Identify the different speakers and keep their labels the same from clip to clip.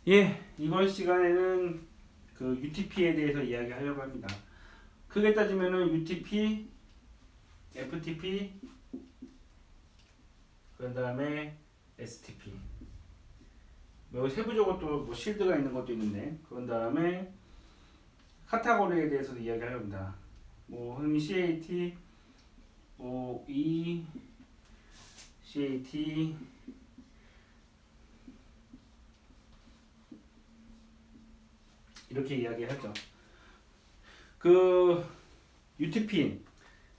Speaker 1: 예, 이번 시간에는 그 UTP에 대해서 이야기하려고 합니다. 크게 따지면은 UTP, FTP, 그 다음에 STP. 뭐 세부적으로 또 뭐 실드가 있는 것도 있는데, 그 다음에 카테고리에 대해서도 이야기하려고 합니다. 뭐 흔히 CAT, OE, CAT, 이렇게 이야기하죠. 그 UTP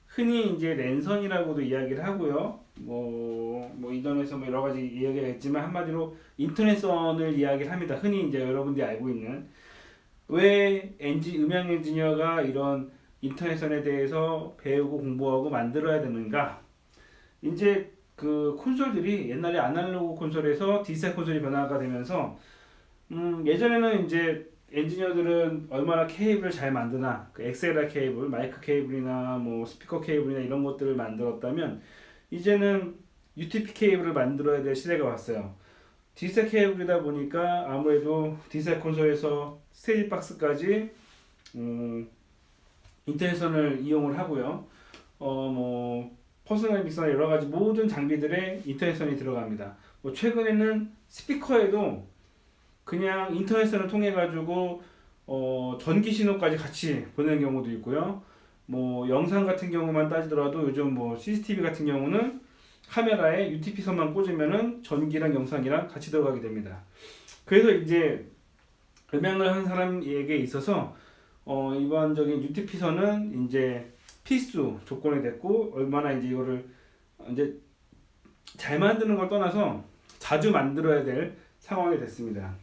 Speaker 1: 흔히 이제 랜선이라고도 이야기를 하고요. 뭐 이전에서 뭐 여러 가지 이야기가 있지만 한마디로 인터넷선을 이야기를 합니다. 흔히 이제 여러분들이 알고 있는 왜 음향 엔지니어가 이런 인터넷선에 대해서 배우고 공부하고 만들어야 되는가? 이제 그 콘솔들이 옛날에 아날로그 콘솔에서 디지털 콘솔이 변화가 되면서 예전에는 이제 엔지니어들은 얼마나 케이블을 잘 만드나, 그 엑셀라 케이블, 마이크 케이블이나 뭐 스피커 케이블이나 이런 것들을 만들었다면 이제는 UTP 케이블을 만들어야 될 시대가 왔어요. 디지털 케이블이다 보니까 아무래도 디지털 콘솔에서 스테이지 박스까지 인터넷선을 이용을 하고요. 뭐 퍼스널 믹서나 여러 가지 모든 장비들에 인터넷선이 들어갑니다. 뭐 최근에는 스피커에도 그냥 인터넷선을 통해 가지고 전기 신호까지 같이 보내는 경우도 있고요. 뭐 영상 같은 경우만 따지더라도 요즘 뭐 CCTV 같은 경우는 카메라에 UTP 선만 꽂으면은 전기랑 영상이랑 같이 들어가게 됩니다. 그래서 이제 음향을 하는 사람에게 있어서 일반적인 UTP 선은 이제 필수 조건이 됐고, 얼마나 이제 이거를 이제 잘 만드는 걸 떠나서 자주 만들어야 될 상황이 됐습니다.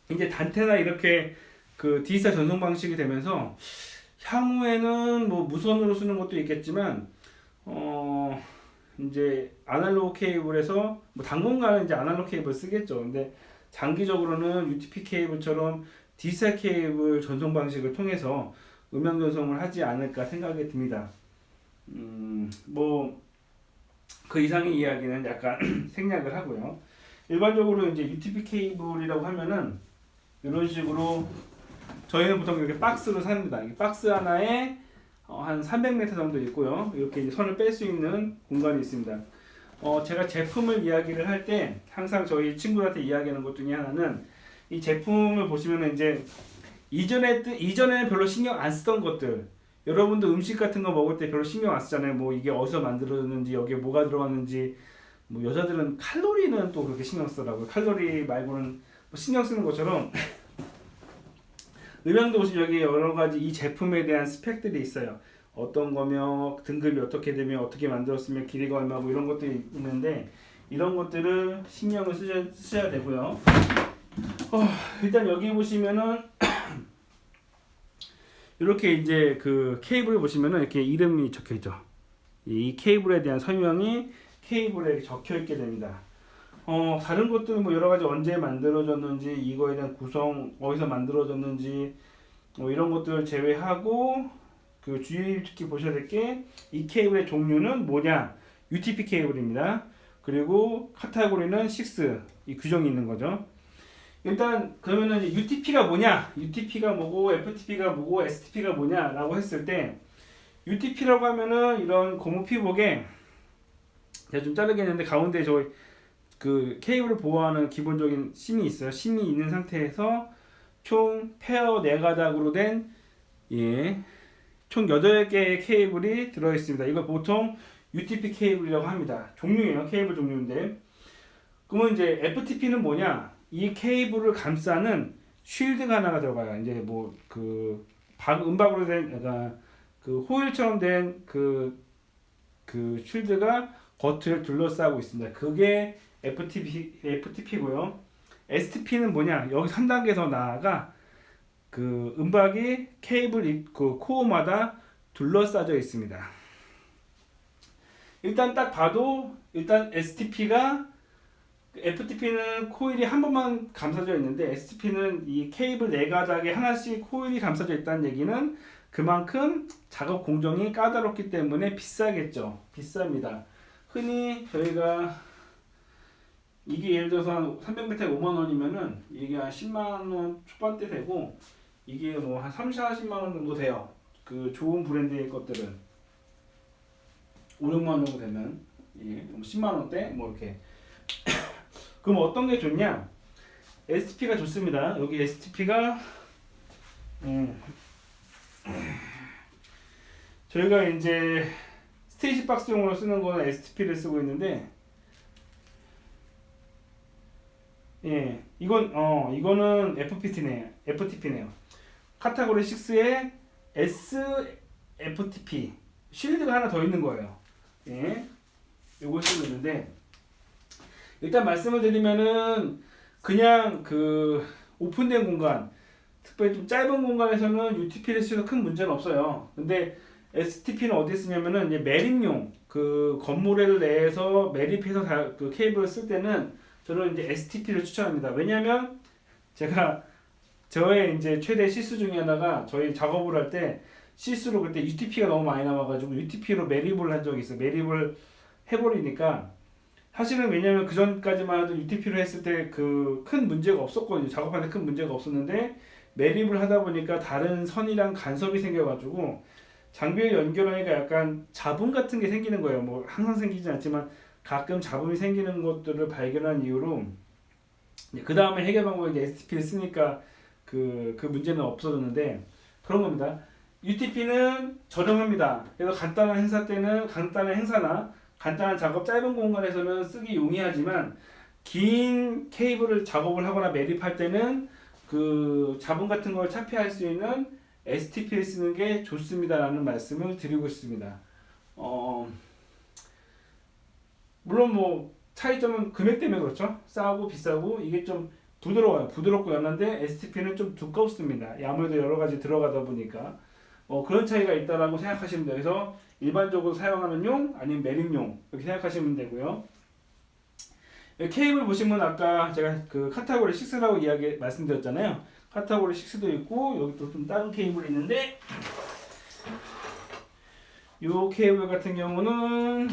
Speaker 1: 이제 단테나 이렇게 그 디지털 전송 방식이 되면서 향후에는 뭐 무선으로 쓰는 것도 있겠지만 이제 아날로그 케이블에서 뭐 당분간은 이제 아날로그 케이블 쓰겠죠. 근데 장기적으로는 UTP 케이블처럼 디지털 케이블 전송 방식을 통해서 음향 전송을 하지 않을까 생각이 듭니다. 뭐 그 이상의 이야기는 약간 생략을 하고요. 일반적으로 이제 UTP 케이블이라고 하면은 이런 식으로 저희는 보통 이렇게 박스로 삽니다. 이 박스 하나에 한 300m 정도 있고요. 이렇게 이제 선을 뺄 수 있는 공간이 있습니다. 제가 제품을 이야기를 할 때 항상 저희 친구들한테 이야기하는 것 중에 하나는 이 제품을 보시면 이제 이전에는 별로 신경 안 쓰던 것들, 여러분도 음식 같은 거 먹을 때 별로 신경 안 쓰잖아요. 뭐 이게 어디서 만들어졌는지, 여기에 뭐가 들어갔는지. 뭐 여자들은 칼로리는 또 그렇게 신경 쓰더라고요. 칼로리 말고는 뭐 신경 쓰는 것처럼 음향도 보시면 여기 여러 가지 이 제품에 대한 스펙들이 있어요. 어떤 거며, 등급이 어떻게 되면, 어떻게 만들었으면, 길이가 얼마고, 이런 것들이 있는데 이런 것들을 신경을 쓰셔야 되고요. 일단 여기 보시면은 이렇게 이제 그 케이블을 보시면은 이렇게 이름이 적혀 있죠. 이 케이블에 대한 설명이 케이블에 적혀 있게 됩니다. 다른 것들은 뭐 여러 가지 언제 만들어졌는지, 이거에 대한 구성 어디서 만들어졌는지, 뭐 이런 것들을 제외하고 그 주의 깊게 보셔야 될 게 이 케이블의 종류는 뭐냐? UTP 케이블입니다. 그리고 카테고리는 6, 이 규정이 있는 거죠. 일단 그러면은 UTP가 뭐냐? UTP가 뭐고 FTP가 뭐고 STP가 뭐냐라고 했을 때 UTP라고 하면은 이런 고무 피복에 제가 좀 자르게 했는데 가운데 저 그 케이블을 보호하는 기본적인 심이 있어요. 심이 있는 상태에서 총 페어 4가닥으로 된 총 8개의 케이블이 들어 있습니다. 이걸 보통 UTP 케이블이라고 합니다. 종류예요. 케이블 종류인데. 그러면 이제 FTP는 뭐냐? 이 케이블을 감싸는 쉴드가 하나가 들어가요. 이제 뭐 그 음박으로 된, 그러니까 그 호일처럼 된 그 쉴드가 겉을 둘러싸고 있습니다. 그게 FTP고요. STP는 뭐냐? 여기서 한 단계 더 나아가 그 음박이 케이블 그 코어마다 둘러싸져 있습니다. 일단 딱 봐도 일단 FTP는 코일이 한 번만 감싸져 있는데 STP는 이 케이블 4가닥에 하나씩 코일이 감싸져 있다는 얘기는 그만큼 작업 공정이 까다롭기 때문에 비싸겠죠. 비쌉니다. 흔히 저희가 이게 예를 들어서 한 300m에 5만 원이면은 이게 한 10만 원 초반대 되고 이게 뭐 한 3, 40만 원 정도 돼요. 그 좋은 브랜드의 것들은 5, 6만 원 정도 되면 예, 10만 원대 뭐 이렇게. 그럼 어떤 게 좋냐? STP가 좋습니다. 여기 STP가 저희가 이제 스테이지 박스용으로 쓰는 거는 STP를 쓰고 있는데, 예, 이거는 FTP네요. 카테고리 6에 SFTP 쉴드가 하나 더 있는 거예요. 예, 요걸 쓰고 있는데, 일단 말씀을 드리면은 그냥 그 오픈된 공간, 특별히 좀 짧은 공간에서는 UTP를 쓰도 큰 문제는 없어요. 근데 STP는 어디 쓰냐면은 이제 매립용, 그 건물 내에서 매립해서 그 케이블을 쓸 때는 저는 이제 STP를 추천합니다. 왜냐면 제가 저의 이제 최대 실수 중에 하나가, 저희 작업을 할 때 실수로 그때 UTP가 너무 많이 남아가지고 UTP로 매립을 한 적이 있어요. 매립을 해버리니까, 사실은 왜냐면 그 전까지만 해도 UTP로 했을 때 그 큰 문제가 없었거든요. 작업하는데 큰 문제가 없었는데 매립을 하다 보니까 다른 선이랑 간섭이 생겨가지고 장비를 연결하니까 약간 잡음 같은 게 생기는 거예요. 뭐 항상 생기지 않지만 가끔 잡음이 생기는 것들을 발견한 이후로 그 다음에 해결 방법이 이제 STP를 쓰니까 그 문제는 없어졌는데, 그런 겁니다. UTP는 저렴합니다. 그래서 간단한 행사 때는, 간단한 행사나 간단한 작업, 짧은 공간에서는 쓰기 용이하지만 긴 케이블을 작업을 하거나 매립할 때는 그 잡음 같은 걸 차피할 수 있는 STP를 쓰는 게 좋습니다라는 말씀을 드리고 싶습니다. 물론 뭐 차이점은 금액 때문에 그렇죠. 싸고 비싸고 이게 좀 부드러워요. 부드럽고 연한데 STP는 좀 두껍습니다. 아무래도 여러 가지 들어가다 보니까 그런 차이가 있다라고 생각하시면 돼요. 그래서 일반적으로 사용하는 용, 아니면 매립용 이렇게 생각하시면 되고요. 케이블 보시면 아까 제가 그 카테고리 6라고 말씀드렸잖아요. 카테고리 6도 있고 여기 또 좀 다른 케이블이 있는데, 요 케이블 같은 경우는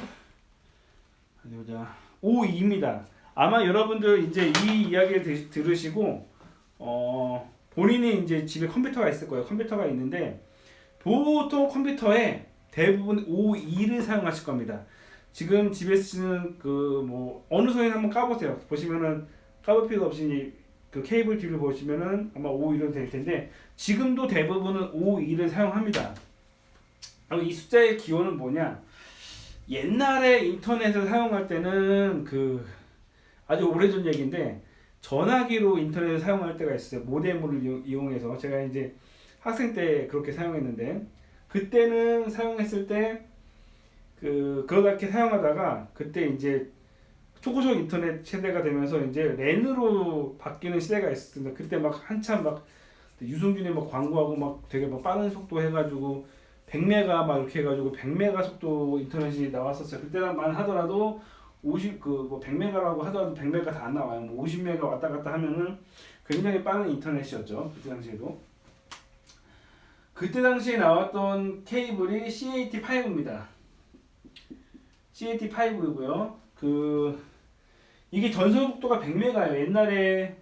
Speaker 1: 어디 보자, 52입니다. 아마 여러분들 이제 이 이야기를 들으시고 본인이 이제 집에 컴퓨터가 있을 거예요. 컴퓨터가 있는데 보통 컴퓨터에 대부분 52를 사용하실 겁니다. 지금 집에 쓰시는 그 뭐 어느 선에 한번 까보세요. 보시면은 까볼 필요 없이 그 케이블 뒤를 보시면은 아마 52로 될 텐데, 지금도 대부분은 52를 사용합니다. 이 숫자의 기원은 뭐냐? 옛날에 인터넷을 사용할 때는 그 아주 오래전 얘기인데, 전화기로 인터넷을 사용할 때가 있어요. 모뎀을 이용해서. 제가 이제 학생 때 그렇게 사용했는데, 그때는 사용했을 때 그렇게 사용하다가 그때 이제 초고속 인터넷 세대가 되면서 이제 랜으로 바뀌는 시대가 있었습니다. 그때 막 한참 막 유승준이 막 광고하고 막 되게 막 빠른 속도 해가지고 100메가 막 이렇게 해가지고 100메가 속도 인터넷이 나왔었어요. 그때만 하더라도 100메가라고 하더라도 100메가 다 안 나와요. 뭐 50메가 왔다 갔다 하면은 굉장히 빠른 인터넷이었죠. 그때 당시에도. 그때 당시에 나왔던 케이블이 CAT5입니다. CAT5이고요. 이게 전송 속도가 100메가예요. 옛날에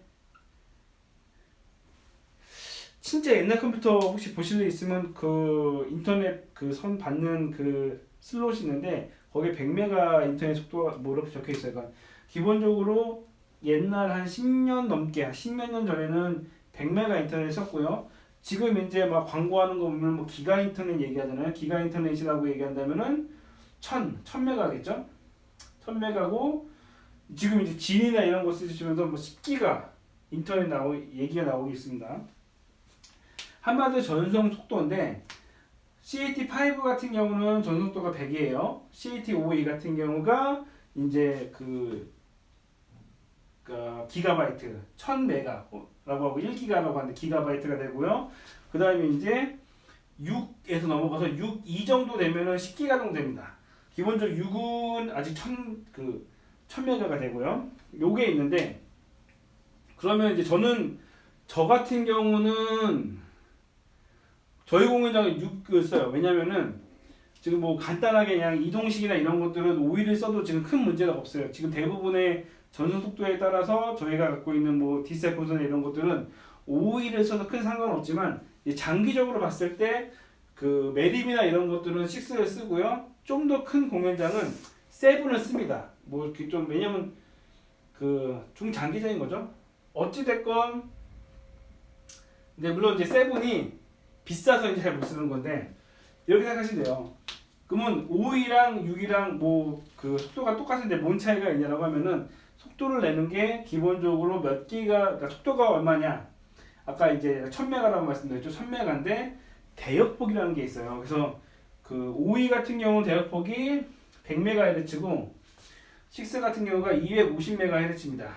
Speaker 1: 진짜 옛날 컴퓨터 혹시 보실 일 있으면 그 인터넷 그 선 받는 그 슬롯이 있는데 거기에 100메가 인터넷 속도가 뭐 이렇게 적혀 있어요. 그러니까 기본적으로 옛날 한 10년 넘게, 한 10몇 년 전에는 100메가 인터넷 썼고요. 지금 이제 막 광고하는 거 보면 뭐 기가 인터넷 얘기하잖아요. 기가 인터넷이라고 얘기한다면은 1000메가겠죠? 1000메가고, 지금 이제 진이나 이런 거 쓰시면서 뭐 10기가 인터넷 얘기가 나오고 있습니다. 한마디로 전송 속도인데, CAT5 같은 경우는 전송 속도가 100이에요. CAT5E 같은 경우가 이제 기가바이트, 1000메가라고 하고 1기가라고 하는데 기가바이트가 되고요. 그 다음에 이제 6에서 넘어가서 2 정도 되면은 10기가 정도 됩니다. 기본적으로 6은 아직 1000메가가 되고요. 요게 있는데, 그러면 이제 저 같은 경우는 저희 공연장은 6을 써요. 왜냐면은 지금 뭐 간단하게 그냥 이동식이나 이런 것들은 5일을 써도 지금 큰 문제가 없어요. 지금 대부분의 전송 속도에 따라서 저희가 갖고 있는 뭐 디셀 본선 이런 것들은 오일을 써도 큰 상관없지만 장기적으로 봤을 때 그 매립이나 이런 것들은 6를 쓰고요. 좀 더 큰 공연장은 7을 씁니다. 뭐 이렇게 좀 왜냐면 그 중장기적인 거죠. 어찌 됐건 근데 물론 이제 7이 비싸서 이제 잘 못 쓰는 건데 이렇게 생각하시면 돼요. 그러면 5이랑 6이랑 뭐 그 속도가 똑같은데 뭔 차이가 있냐라고 하면은 속도를 내는 게 기본적으로 몇 기가 그러니까 속도가 얼마냐 아까 이제 1000메가라고 말씀드렸죠. 1000메가인데 대역폭이라는 게 있어요. 그래서 그 5위 같은 경우는 대역폭이 100MHz고 6 같은 경우가 250MHz입니다.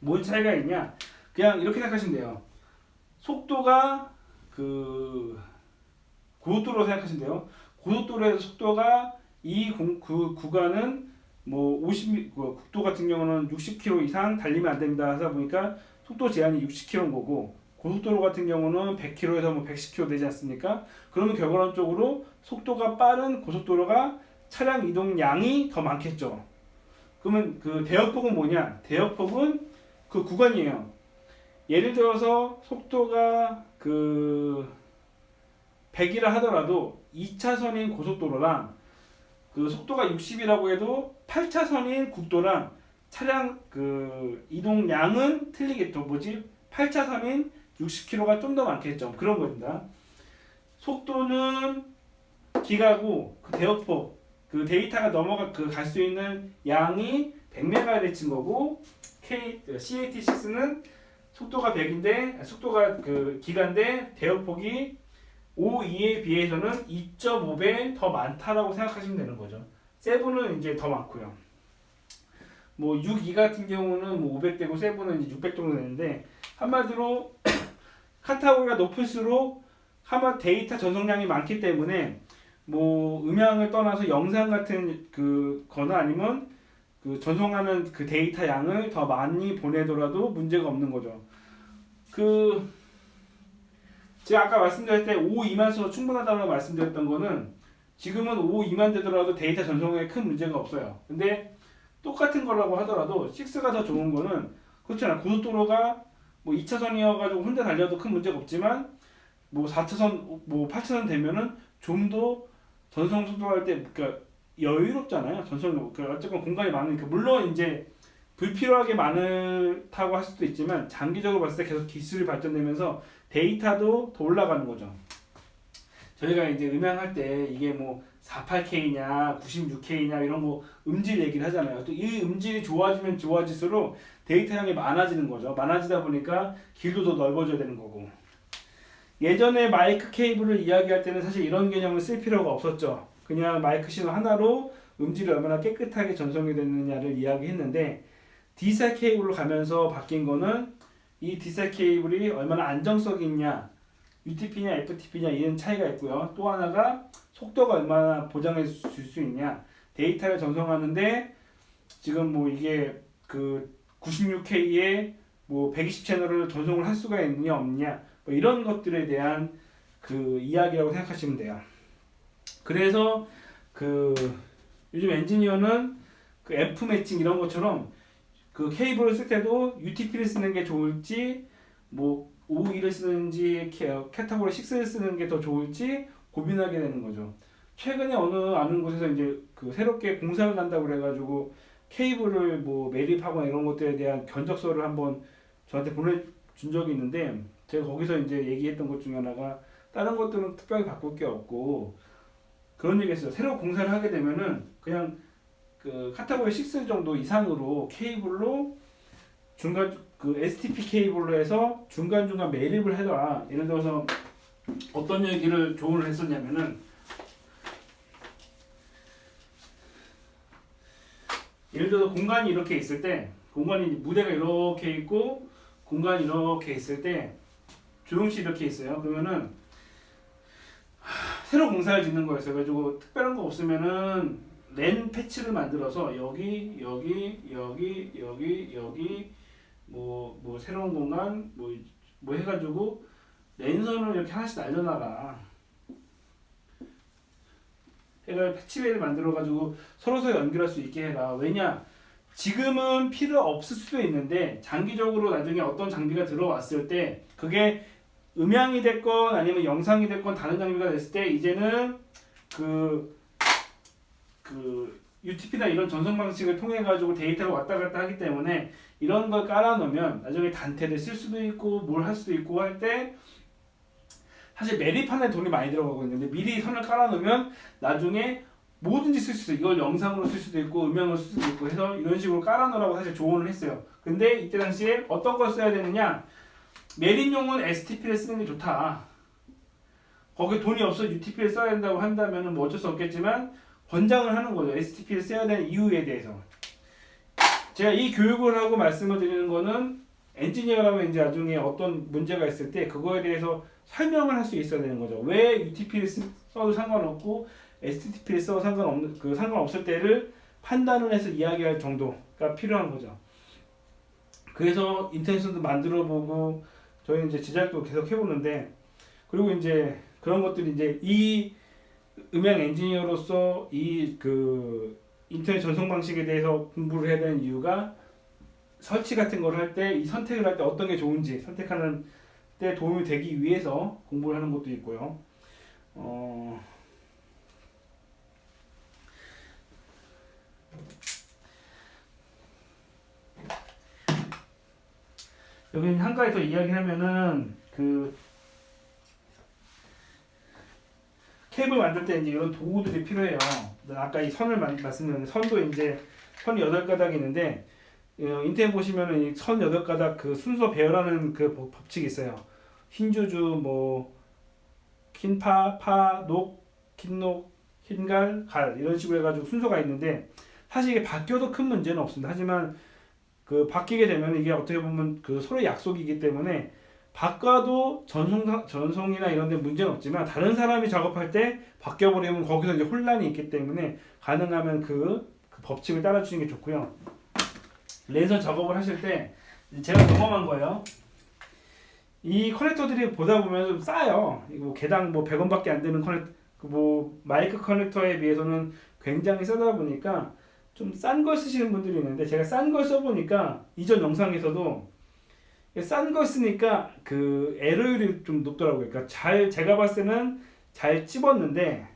Speaker 1: 뭔 차이가 있냐? 그냥 이렇게 생각하시면 돼요. 속도가 그 고속도로 생각하시면 돼요. 고속도로에서 속도가 그 구간은 뭐 50, 국도 같은 경우는 60km 이상 달리면 안 됩니다. 하다 보니까 속도 제한이 60km인 거고 고속도로 같은 경우는 100km에서 뭐 110km 되지 않습니까? 그러면 결과론적으로 속도가 빠른 고속도로가 차량 이동량이 더 많겠죠. 그러면 그 대역폭은 뭐냐? 대역폭은 그 구간이에요. 예를 들어서 속도가 그 100이라 하더라도 2차선인 고속도로랑 그 속도가 60이라고 해도 8차선인 국도랑 차량 그 이동량은 틀리겠죠. 뭐지? 8차선인 60km가 좀 더 많겠죠. 그런 겁니다. 속도는 기가고 그 대역폭 그 데이터가 갈 수 있는 양이 100MHz인 거고 CAT6는 속도가 100인데 속도가 그 기가인데 대역폭이 52에 비해서는 2.5배 더 많다라고 생각하시면 되는 거죠. 7은 이제 더 많고요. 뭐 62 같은 경우는 뭐 500대고 7은 이제 600 정도 되는데 한마디로 카테고리가 높을수록 아마 데이터 전송량이 많기 때문에 뭐 음향을 떠나서 영상 같은 그 거나 아니면 그 전송하는 그 데이터 양을 더 많이 보내더라도 문제가 없는 거죠. 그 제가 아까 말씀드릴 때 5, 2만 충분하다고 말씀드렸던 거는 지금은 5, 2만 되더라도 데이터 전송에 큰 문제가 없어요. 근데 똑같은 거라고 하더라도 6가 더 좋은 거는 그렇잖아. 고속도로가 뭐 2차선이어가지고 혼자 달려도 큰 문제가 없지만 뭐 4차선, 뭐 8차선 되면은 좀 더 전송 속도할 때 그러니까 여유롭잖아요. 전송 그러니까 어쨌건 공간이 많으니까 물론 이제 불필요하게 많다고 할 수도 있지만 장기적으로 봤을 때 계속 기술이 발전되면서 데이터도 더 올라가는 거죠. 저희가 이제 음향할 때 이게 뭐 48K냐 96K냐 이런 거 음질 얘기를 하잖아요. 또 이 음질이 좋아지면 좋아질수록 데이터 양이 많아지는 거죠. 많아지다 보니까 길도 더 넓어져야 되는 거고. 예전에 마이크 케이블을 이야기할 때는 사실 이런 개념을 쓸 필요가 없었죠. 그냥 마이크 신호 하나로 음질이 얼마나 깨끗하게 전송이 되느냐를 이야기했는데 D셀 케이블로 가면서 바뀐 거는 이 D셀 케이블이 얼마나 안정성이 있냐 UTP냐 FTP냐 이런 차이가 있고요. 또 하나가 속도가 얼마나 보장해 줄 수 있냐 데이터를 전송하는데 지금 뭐 이게 그 96K에 뭐 120 채널을 전송을 할 수가 있느냐 없느냐 뭐 이런 것들에 대한 그 이야기라고 생각하시면 돼요. 그래서 그 요즘 엔지니어는 그 F 매칭 이런 것처럼 그 케이블을 쓸 때도 UTP를 쓰는 게 좋을지 뭐 OE를 쓰는지 캐타고리 6를 쓰는 게 더 좋을지 고민하게 되는 거죠. 최근에 어느 아는 곳에서 이제 그 새롭게 공사를 한다고 그래가지고 케이블을 뭐 매립하거나 이런 것들에 대한 견적서를 한번 저한테 보내준 적이 있는데 제가 거기서 이제 얘기했던 것 중에 하나가 다른 것들은 특별히 바꿀 게 없고 그런 얘기했어요. 새로 공사를 하게 되면은 그냥 그 카테고리 6 정도 이상으로 케이블로 중간 그 STP 케이블로 해서 중간중간 매립을 해라. 예를 들어서 어떤 얘기를 조언을 했었냐면은 예를 들어서 공간이 이렇게 있을 때 공간이 무대가 이렇게 있고 공간이 이렇게 있을 때 조용실 이렇게 있어요. 그러면은 새로 공사를 짓는 거였어요. 그래가지고 특별한 거 없으면은 랜 패치를 만들어서 여기 뭐 새로운 공간 뭐 해가지고 랜선을 이렇게 하나씩 날려놔라. 해가 패치웨이를 만들어가지고 서로 연결할 수 있게 해라. 왜냐 지금은 필요 없을 수도 있는데 장기적으로 나중에 어떤 장비가 들어왔을 때 그게 음향이 됐건 아니면 영상이 됐건 다른 장비가 됐을 때 이제는 그 UTP나 이런 전송 방식을 통해 가지고 데이터가 왔다 갔다 하기 때문에 이런 걸 깔아 놓으면 나중에 단테를 쓸 수도 있고 뭘 할 수도 있고 할 때 사실 매립하는 데 돈이 많이 들어가거든요. 근데 미리 선을 깔아 놓으면 나중에 뭐든지 쓸 수 있어요. 이걸 영상으로 쓸 수도 있고 음향으로 쓸 수도 있고 해서 이런 식으로 깔아 놓으라고 사실 조언을 했어요. 근데 이때 당시에 어떤 걸 써야 되느냐, 매립용은 STP를 쓰는 게 좋다. 거기 돈이 없어 UTP를 써야 된다고 한다면 뭐 어쩔 수 없겠지만 권장을 하는 거죠. STP를 써야 되는 이유에 대해서. 제가 이 교육을 하고 말씀을 드리는 거는 엔지니어라면 이제 나중에 어떤 문제가 있을 때 그거에 대해서 설명을 할 수 있어야 되는 거죠. 왜 UTP를 써도 상관없고 STP를 써도 상관없을 때를 판단을 해서 이야기할 정도가 필요한 거죠. 그래서 인터넷도 만들어 보고 저희 이제 제작도 계속 해보는데, 그리고 이제 그런 것들이 이제 이 음향 엔지니어로서 이 인터넷 전송 방식에 대해서 공부를 해야 되는 이유가 설치 같은 걸 할 때 이 선택을 할 때 어떤 게 좋은지 선택하는 때 도움이 되기 위해서 공부를 하는 것도 있고요. 여기 한 가지 더 이야기하면은 케이블 만들 때 이제 이런 도구들이 필요해요. 아까 이 선을 말씀드렸는데 선도 이제 선이 8가닥이 있는데 인터넷 보시면은 이 선 8가닥 그 순서 배열하는 그 법칙이 있어요. 흰주주 뭐 흰파, 파, 녹, 흰녹, 흰갈, 갈 이런 식으로 해가지고 순서가 있는데 사실 이게 바뀌어도 큰 문제는 없습니다. 하지만 바뀌게 되면 이게 어떻게 보면 서로의 약속이기 때문에 바꿔도 전송이나 이런 데 문제는 없지만 다른 사람이 작업할 때 바뀌어버리면 거기서 이제 혼란이 있기 때문에 가능하면 그 법칙을 따라주는 게 좋고요. 랜선 작업을 하실 때 제가 경험한 거예요. 이 커넥터들이 보다 보면 좀 싸요. 이거 개당 뭐 100원밖에 안 되는 마이크 커넥터에 비해서는 굉장히 싸다 보니까 좀 싼 걸 쓰시는 분들이 있는데 제가 싼 걸 써보니까 이전 영상에서도 싼 걸 쓰니까 에러율이 좀 높더라고요. 그러니까 제가 봤을 때는 잘 찝었는데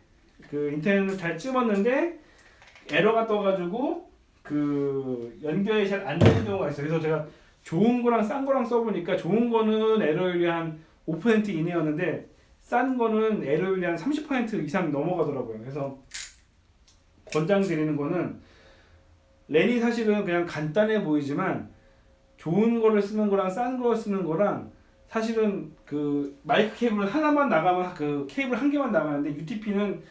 Speaker 1: 인터넷을 잘 찝었는데 에러가 떠가지고 연결이 잘 안 되는 경우가 있어요. 그래서 제가 좋은 거랑 싼 거랑 써보니까 좋은 거는 에러율이 한 5% 이내였는데 싼 거는 에러율이 한 30% 이상 넘어가더라고요. 그래서 권장드리는 거는 랜이 사실은 그냥 간단해 보이지만 좋은 거를 쓰는 거랑 싼 거 쓰는 거랑 사실은 마이크 케이블 하나만 나가면 케이블 한 개만 나가는데 UTP는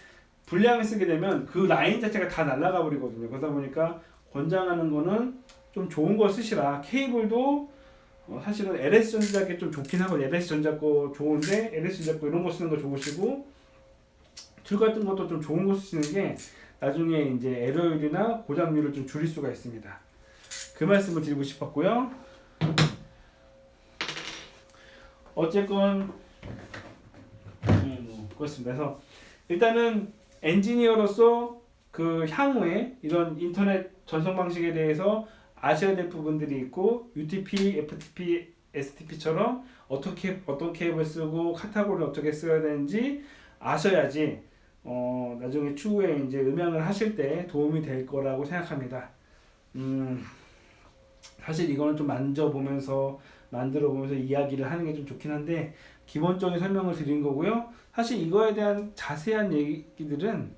Speaker 1: 분량을 쓰게 되면 라인 자체가 다 날아가 버리거든요. 그러다 보니까 권장하는 거는 좀 좋은 거 쓰시라. 케이블도 사실은 LS전자 좀 좋긴 하고 LS전자 거 좋은데 LS전자 거 이런 거 쓰는 거 좋으시고 줄 같은 것도 좀 좋은 거 쓰시는 게 나중에 이제 에러율이나 고장률을 좀 줄일 수가 있습니다. 그 말씀을 드리고 싶었고요. 어쨌건 그렇습니다. 그래서 일단은 엔지니어로서 향후에 이런 인터넷 전송 방식에 대해서 아셔야 될 부분들이 있고 UTP, FTP, STP처럼 어떤 케이블 쓰고 카타고리를 어떻게 써야 되는지 아셔야지 나중에 추후에 이제 음향을 하실 때 도움이 될 거라고 생각합니다. 사실 이거는 좀 만져보면서 만들어보면서 이야기를 하는 게 좀 좋긴 한데 기본적인 설명을 드린 거고요. 사실 이거에 대한 자세한 얘기들은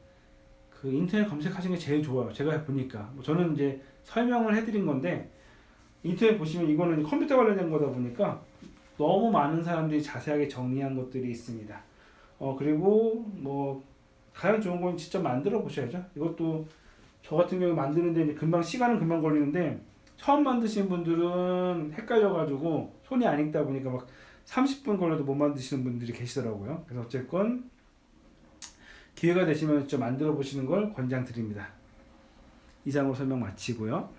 Speaker 1: 인터넷 검색하시는 게 제일 좋아요. 제가 보니까 저는 이제 설명을 해드린 건데 인터넷 보시면 이거는 컴퓨터 관련된 거다 보니까 너무 많은 사람들이 자세하게 정리한 것들이 있습니다. 그리고 뭐 가장 좋은 건 직접 만들어 보셔야죠. 이것도 저 같은 경우 만드는데 시간은 금방 걸리는데 처음 만드시는 분들은 헷갈려가지고 손이 안 익다 보니까 막 30분 걸려도 못 만드시는 분들이 계시더라고요. 그래서 어쨌건 기회가 되시면 직접 만들어 보시는 걸 권장드립니다. 이상으로 설명 마치고요.